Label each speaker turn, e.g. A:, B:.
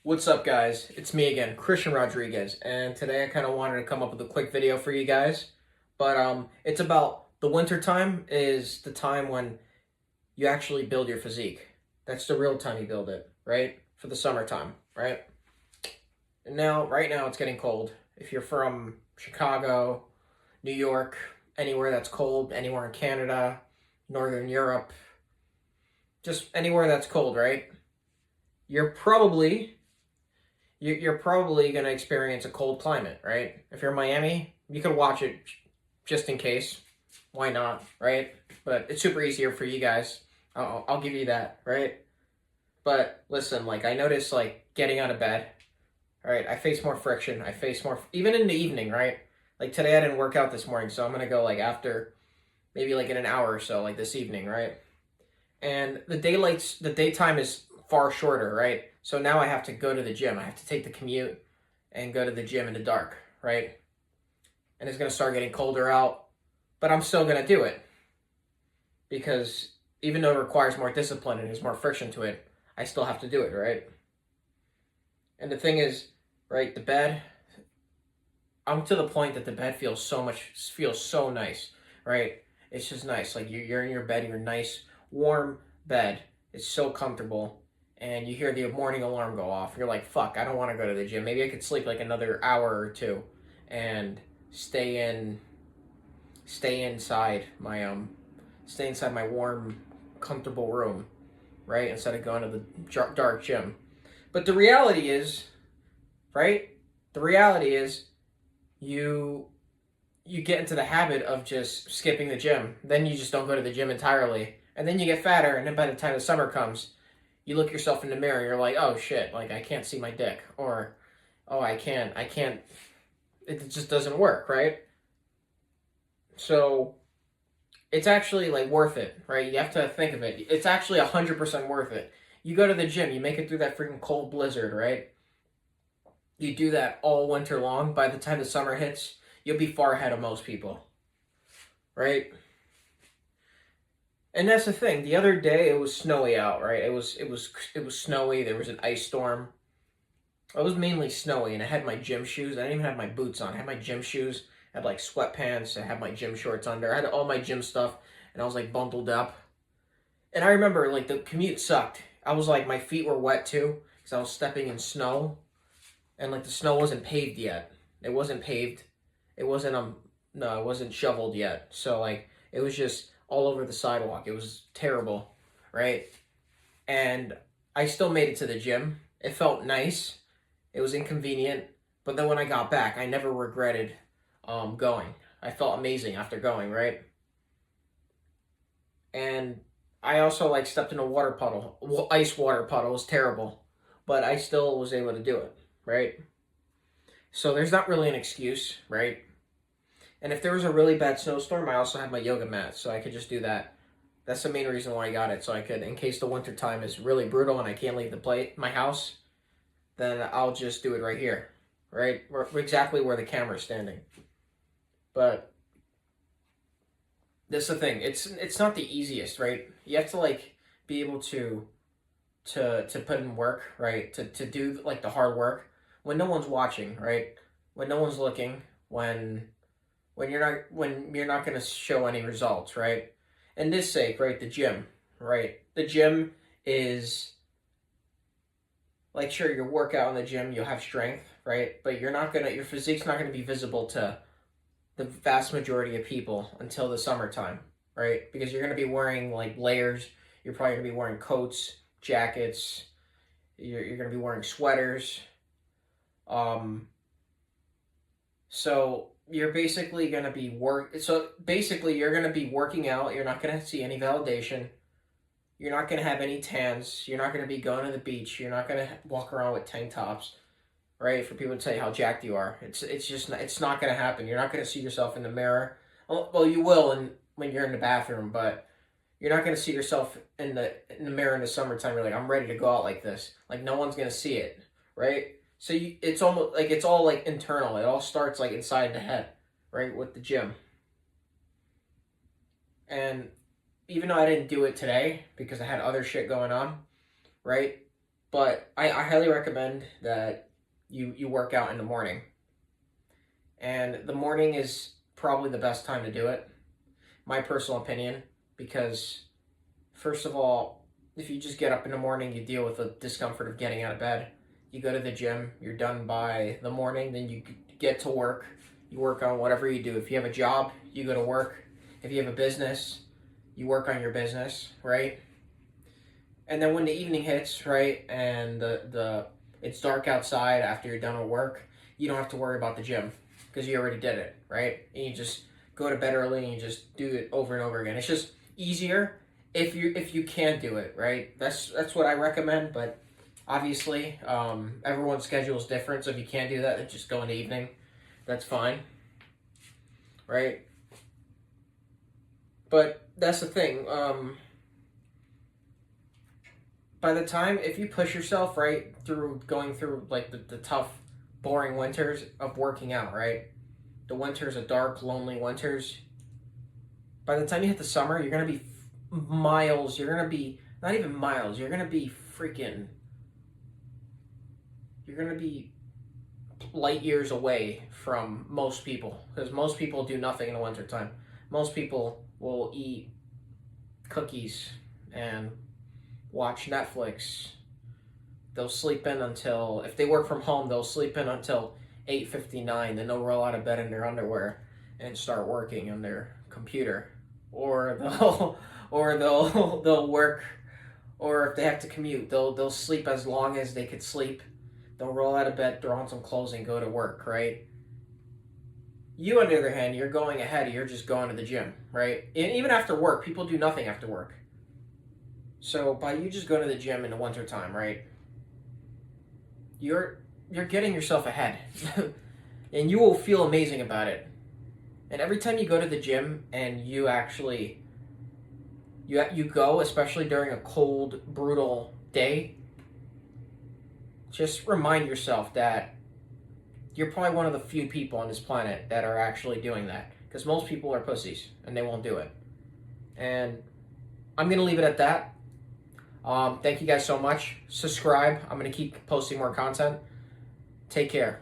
A: What's up, guys? It's me again, Christian Rodriguez, and today I kind of wanted to come up with a quick video for you guys. But it's about the winter time is the time when you actually build your physique. That's the real time you build it, right? For the summertime, right? And right now it's getting cold. If you're from Chicago, New York, anywhere that's cold, anywhere in Canada, Northern Europe, just anywhere that's cold, right? You're probably you're probably going to experience a cold climate, right? If you're in Miami, you could watch it just in case. Why not, right? But it's super easier for you guys. I'll give you that, right? But listen, like I noticed, like getting out of bed, all right? I face more friction. I face more, even in the evening, right? Like today, I didn't work out this morning, so I'm gonna go like after, maybe like in an hour or so, like this evening, right? And the daytime is far shorter, right? So now I have to go to the gym. I have to take the commute and go to the gym in the dark, right? And it's going to start getting colder out, but I'm still going to do it because even though it requires more discipline and there's more friction to it, I still have to do it, right? And the thing is, right, the bed, I'm to the point that the bed feels so nice, right? It's just nice. Like you're in your bed, you're nice, warm bed. It's so comfortable. And you hear the morning alarm go off. You're like, fuck, I don't want to go to the gym. Maybe I could sleep like another hour or two and stay inside my warm, comfortable room, right? Instead of going to the dark gym. But the reality is, right? The reality is you get into the habit of just skipping the gym. Then you just don't go to the gym entirely. And then you get fatter, and then by the time the summer comes, you look yourself in the mirror, you're like, oh shit, like I can't see my dick. Or, oh, I can't, it just doesn't work, right? So it's actually like worth it, right? You have to think of it. It's actually 100% worth it. You go to the gym, you make it through that freaking cold blizzard, right? You do that all winter long. By the time the summer hits, you'll be far ahead of most people, right? And that's the thing. The other day it was snowy out, right? It was snowy. There was an ice storm. It was mainly snowy, and I had my gym shoes. I didn't even have my boots on. I had my gym shoes. I had like sweatpants. I had my gym shorts under. I had all my gym stuff, and I was like bundled up. And I remember like the commute sucked. I was like my feet were wet too because I was stepping in snow, and like the snow wasn't paved yet. It wasn't paved. It wasn't no, it wasn't shoveled yet. So like it was just all over the sidewalk. It was terrible, right? And I still made it to the gym. It felt nice. It was inconvenient, but then when I got back, I never regretted going. I felt amazing after going, right? And I also like stepped in a water puddle. Ice water puddle was terrible, but I still was able to do it, right? So there's not really an excuse, right? And if there was a really bad snowstorm, I also had my yoga mat, so I could just do that. That's the main reason why I got it, so I could, in case the winter time is really brutal and I can't leave my house, then I'll just do it right here, right? Exactly where the camera's standing. But that's the thing. It's not the easiest, right? You have to like be able to put in work, right? To do like the hard work when no one's watching, right? When no one's looking, when you're not going to show any results, right? And this sake, right, the gym, right? The gym is like, sure, you work out in the gym, you'll have strength, right? But your physique's not going to be visible to the vast majority of people until the summertime, right? Because you're going to be wearing like layers. You're probably going to be wearing coats, jackets. You're going to be wearing sweaters. So you're basically going to be you're going to be working out. You're not going to see any validation. You're not going to have any tans. You're not going to be going to the beach. You're not going to walk around with tank tops, right? For people to tell you how jacked you are. It's not going to happen. You're not going to see yourself in the mirror. Well, you will when you're in the bathroom, but you're not going to see yourself in the mirror in the summertime. You're like, I'm ready to go out like this. Like no one's going to see it, right? So it's almost like it's all like internal. It all starts like inside the head, right? With the gym. And even though I didn't do it today because I had other shit going on, right? But I highly recommend that you work out in the morning. And the morning is probably the best time to do it, my personal opinion, because first of all, if you just get up in the morning, you deal with the discomfort of getting out of bed. You go to the gym, you're done by the morning, then you get to work. You work on whatever you do. If you have a job, you go to work. If you have a business, you work on your business, right? And then when the evening hits, right, and the it's dark outside after you're done with work, you don't have to worry about the gym because you already did it, right? And you just go to bed early and you just do it over and over again. It's just easier if you can do it, right? That's what I recommend. But obviously, everyone's schedule is different. So if you can't do that, then just go in the evening. That's fine, right? But that's the thing. By the time, if you push yourself right through going through like the tough, boring winters of working out, right? The winters, the dark, lonely winters. By the time you hit the summer, you're gonna be miles. You're gonna be not even miles. You're gonna be freaking. You're gonna be light years away from most people because most people do nothing in the wintertime. Most people will eat cookies and watch Netflix. They'll sleep in until, if they work from home, they'll sleep in until 8:59. Then they'll roll out of bed in their underwear and start working on their computer, or they'll they'll work, or if they have to commute, they'll sleep as long as they could sleep. They'll roll out of bed, throw on some clothes, and go to work, right? You, on the other hand, you're going ahead. You're just going to the gym, right? And even after work, people do nothing after work. So by you just going to the gym in the wintertime, right? You're getting yourself ahead. And you will feel amazing about it. And every time you go to the gym and you actually you go, especially during a cold, brutal day, just remind yourself that you're probably one of the few people on this planet that are actually doing that. Because most people are pussies and they won't do it. And I'm going to leave it at that. Thank you guys so much. Subscribe. I'm going to keep posting more content. Take care.